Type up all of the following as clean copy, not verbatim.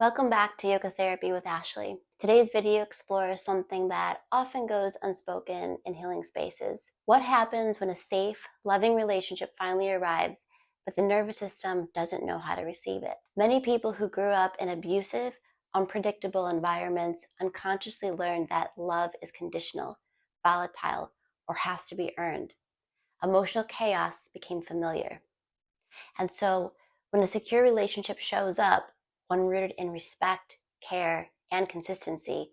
Welcome back to Yoga Therapy with Ashley. Today's video explores something that often goes unspoken in healing spaces. What happens when a safe, loving relationship finally arrives, but the nervous system doesn't know how to receive it? Many people who grew up in abusive, unpredictable environments unconsciously learned that love is conditional, volatile, or has to be earned. Emotional chaos became familiar. And so when a secure relationship shows up, one rooted in respect, care, and consistency,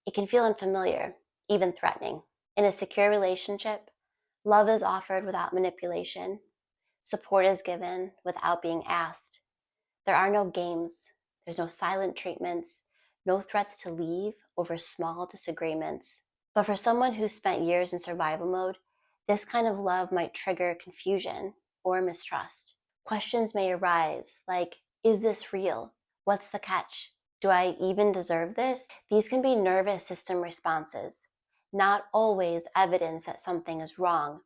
it can feel unfamiliar, even threatening. In a secure relationship, love is offered without manipulation. Support is given without being asked. There are no games. There's no silent treatments, no threats to leave over small disagreements. But for someone who's spent years in survival mode, this kind of love might trigger confusion or mistrust. Questions may arise like, is this real? What's the catch? Do I even deserve this? These can be nervous system responses, not always evidence that something is wrong.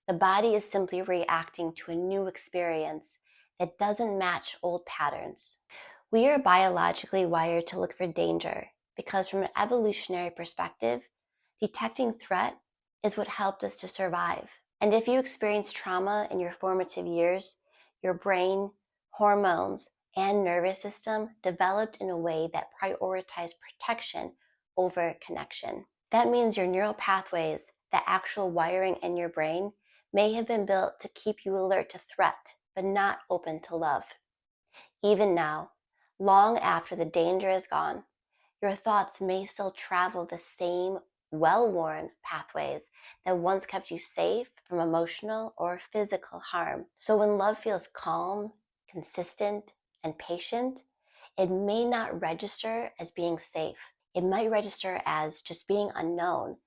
The body is simply reacting to a new experience that doesn't match old patterns. We are biologically wired to look for danger because from an evolutionary perspective, detecting threat is what helped us to survive. And if you experience trauma in your formative years, your brain, hormones, and nervous system developed in a way that prioritized protection over connection. That means your neural pathways, the actual wiring in your brain, may have been built to keep you alert to threat, but not open to love. Even now, long after the danger is gone, your thoughts may still travel the same well-worn pathways that once kept you safe from emotional or physical harm. So when love feels calm, consistent, and patient, it may not register as being safe. It might register as just being unknown,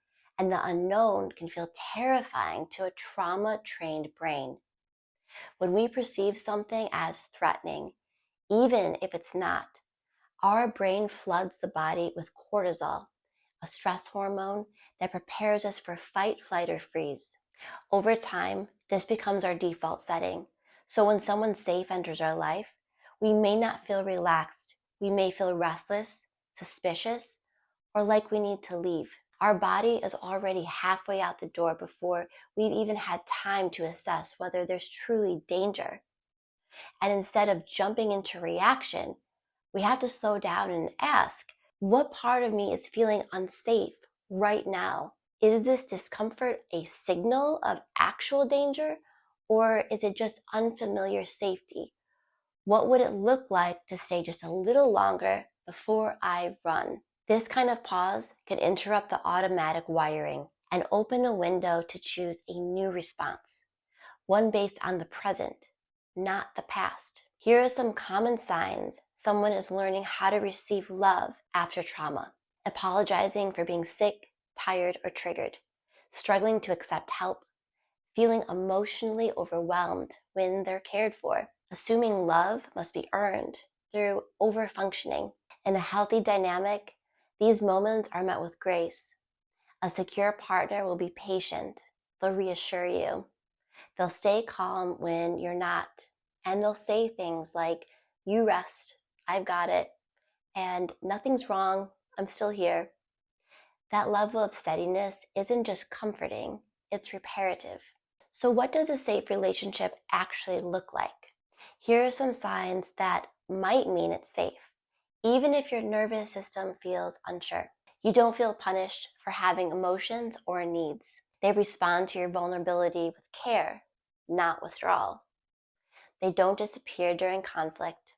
and the unknown can feel terrifying to a trauma-trained brain. When we perceive something as threatening, even if it's not, our brain floods the body with cortisol, a stress hormone that prepares us for fight, flight, or freeze. Over time, this becomes our default setting. So when someone safe enters our life, we may not feel relaxed. We may feel restless, suspicious, or like we need to leave. Our body is already halfway out the door before we've even had time to assess whether there's truly danger. And instead of jumping into reaction, we have to slow down and ask, what part of me is feeling unsafe right now? Is this discomfort a signal of actual danger, or is it just unfamiliar safety? What would it look like to stay just a little longer before I run? This kind of pause can interrupt the automatic wiring and open a window to choose a new response, one based on the present, not the past. Here are some common signs someone is learning how to receive love after trauma. Apologizing for being sick, tired, or triggered. Struggling to accept help. Feeling emotionally overwhelmed when they're cared for. Assuming love must be earned through overfunctioning. In a healthy dynamic, these moments are met with grace. A secure partner will be patient. They'll reassure you. They'll stay calm when you're not. And they'll say things like, you rest, I've got it, and nothing's wrong, I'm still here. That level of steadiness isn't just comforting, it's reparative. So what does a safe relationship actually look like? Here are some signs that might mean it's safe, even if your nervous system feels unsure. You don't feel punished for having emotions or needs. They respond to your vulnerability with care, not withdrawal. They don't disappear during conflict.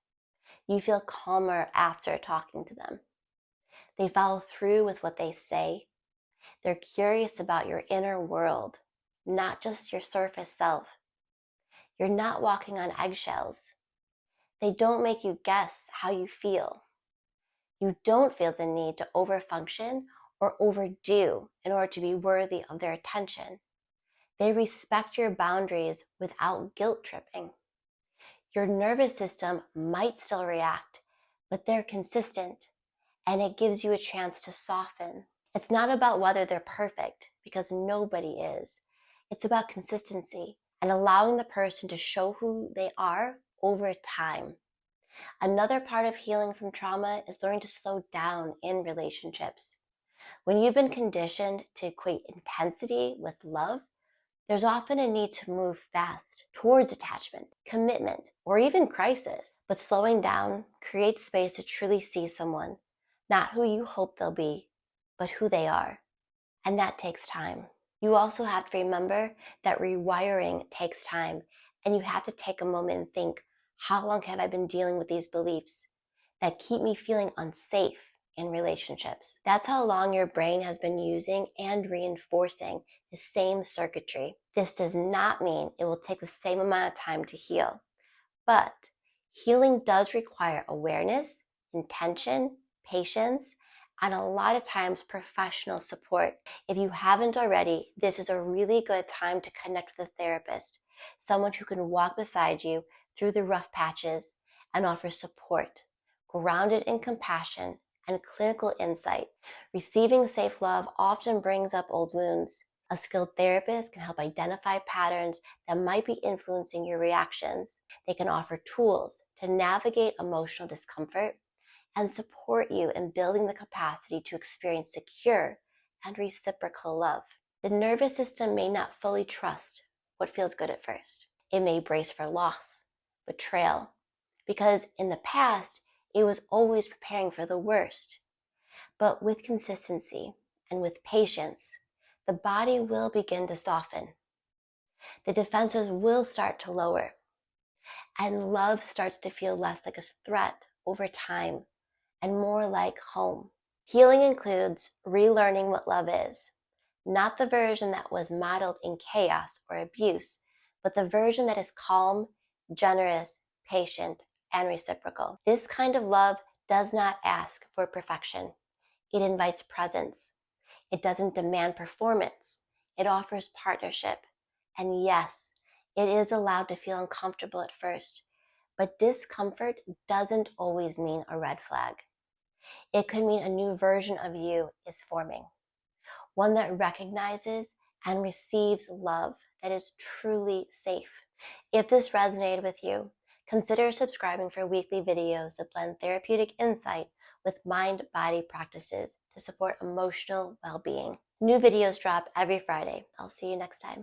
You feel calmer after talking to them. They follow through with what they say. They're curious about your inner world, not just your surface self. You're not walking on eggshells. They don't make you guess how you feel. You don't feel the need to overfunction or overdo in order to be worthy of their attention. They respect your boundaries without guilt tripping. Your nervous system might still react, but they're consistent, and it gives you a chance to soften. It's not about whether they're perfect, because nobody is. It's about consistency and allowing the person to show who they are over time. Another part of healing from trauma is learning to slow down in relationships. When you've been conditioned to equate intensity with love, there's often a need to move fast towards attachment, commitment, or even crisis. But slowing down creates space to truly see someone, not who you hope they'll be, but who they are. And that takes time. You also have to remember that rewiring takes time, and you have to take a moment and think, how long have I been dealing with these beliefs that keep me feeling unsafe in relationships? That's how long your brain has been using and reinforcing the same circuitry. This does not mean it will take the same amount of time to heal, but healing does require awareness, intention, patience, and a lot of times professional support. If you haven't already, this is a really good time to connect with a therapist, someone who can walk beside you through the rough patches and offer support, grounded in compassion and clinical insight. Receiving safe love often brings up old wounds. A skilled therapist can help identify patterns that might be influencing your reactions. They can offer tools to navigate emotional discomfort and support you in building the capacity to experience secure and reciprocal love. The nervous system may not fully trust what feels good at first. It may brace for loss, betrayal, because in the past, it was always preparing for the worst. But with consistency and with patience, the body will begin to soften. The defenses will start to lower, and love starts to feel less like a threat over time and more like home. Healing includes relearning what love is, not the version that was modeled in chaos or abuse, but the version that is calm, generous, patient, and reciprocal. This kind of love does not ask for perfection. It invites presence. It doesn't demand performance. It offers partnership. And yes, it is allowed to feel uncomfortable at first, but discomfort doesn't always mean a red flag. It could mean a new version of you is forming, one that recognizes and receives love that is truly safe. If this resonated with you, consider subscribing for weekly videos that blend therapeutic insight with mind-body practices to support emotional well-being. New videos drop every Friday. I'll see you next time.